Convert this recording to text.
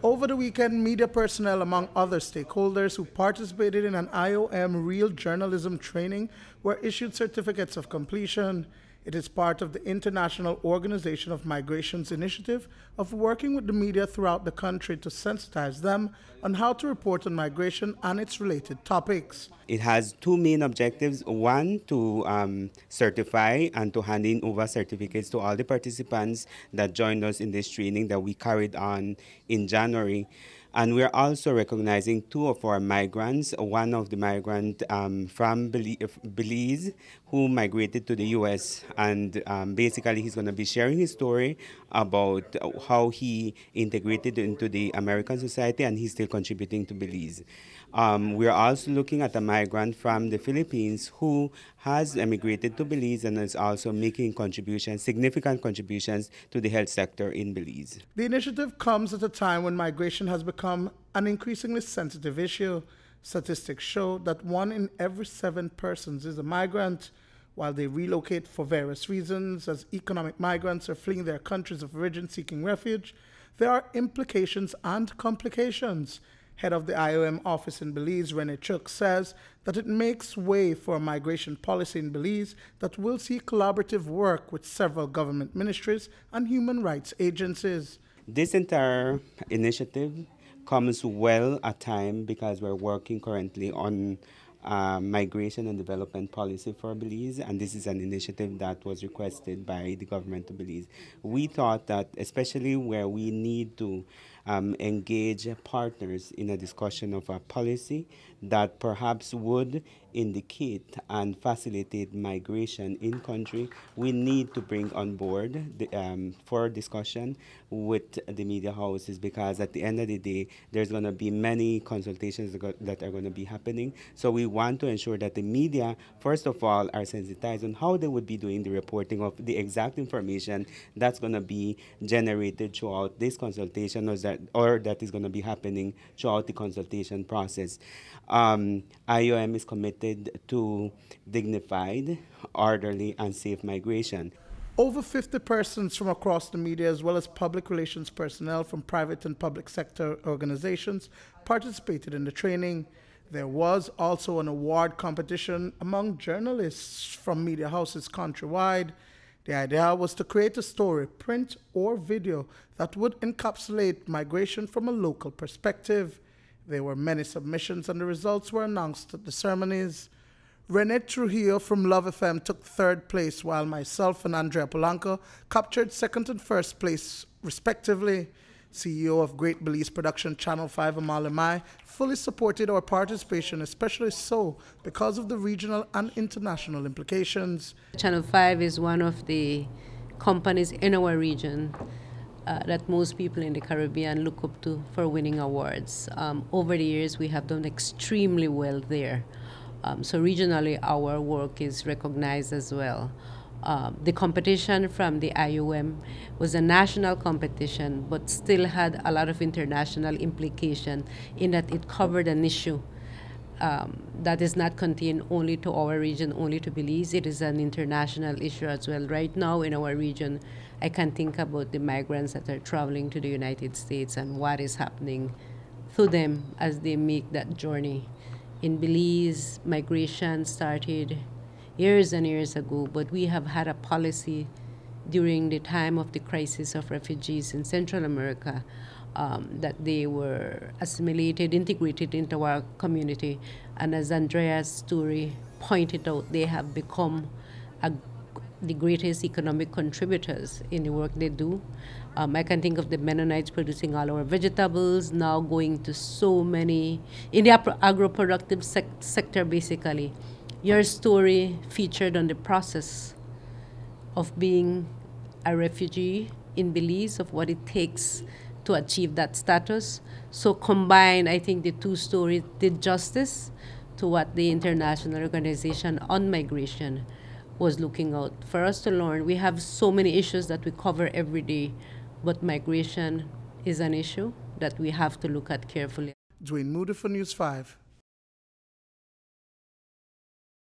Over the weekend, media personnel, among other stakeholders who participated in an I.O.M. real journalism training, were issued certificates of completion. It is part of the International Organization of Migration's initiative of working with the media throughout the country to sensitize them on how to report on migration and its related topics. It has two main objectives. One, to certify and to hand in over certificates to all the participants that joined us in this training that we carried on in January. And we're also recognizing two of our migrants, one of the migrants from Belize who migrated to the U.S. And basically he's going to be sharing his story about how he integrated into the American society, and he's still contributing to Belize. We're also looking at a migrant from the Philippines who has emigrated to Belize and is also making contributions, significant contributions to the health sector in Belize. The initiative comes at a time when migration has become an increasingly sensitive issue. Statistics show that 1 in every 7 persons is a migrant. While they relocate for various reasons, as economic migrants are fleeing their countries of origin seeking refuge, there are implications and complications. Head of the I.O.M. office in Belize, Rene Chuk, says that it makes way for a migration policy in Belize that will see collaborative work with several government ministries and human rights agencies. This entire initiative comes well at time because we're working currently on migration and development policy for Belize, and this is an initiative that was requested by the government of Belize. We thought that, especially where we need to engage partners in a discussion of a policy that perhaps would indicate and facilitate migration in country, we need to bring on board for discussion with the media houses, because at the end of the day, there's going to be many consultations that are going to be happening. So we want to ensure that the media, first of all, are sensitized on how they would be doing the reporting of the exact information that's going to be generated throughout this consultation, or that is going to be happening throughout the consultation process. I.O.M. is committed to dignified, orderly, and safe migration. Over 50 persons from across the media, as well as public relations personnel from private and public sector organizations, participated in the training. There was also an award competition among journalists from media houses countrywide. The idea was to create a story, print or video, that would encapsulate migration from a local perspective. There were many submissions and the results were announced at the ceremonies. Rene Trujillo from Love FM took 3rd place, while myself and Andrea Polanco captured 2nd and 1st place, respectively. CEO of Great Belize Production Channel 5, Amalimai, fully supported our participation, especially so because of the regional and international implications. Channel 5 is one of the companies in our region that most people in the Caribbean look up to for winning awards. Over the years, we have done extremely well there. So regionally, our work is recognized as well. The competition from the I.O.M. was a national competition, but still had a lot of international implication in that it covered an issue that is not contained only to our region, only to Belize. It is an international issue as well. Right now in our region, I can think about the migrants that are traveling to the United States and what is happening to them as they make that journey. In Belize, migration started years and years ago, but we have had a policy during the time of the crisis of refugees in Central America that they were assimilated, integrated into our community. And as Andrea's story pointed out, they have become the greatest economic contributors in the work they do. I can think of the Mennonites producing all our vegetables, now going to so many, in the agro-productive sector basically. Your story featured on the process of being a refugee in Belize, of what it takes to achieve that status. So combined, I think the two stories did justice to what the International Organization on Migration was looking out for us to learn. We have so many issues that we cover every day, but migration is an issue that we have to look at carefully. Duane Moody for News 5.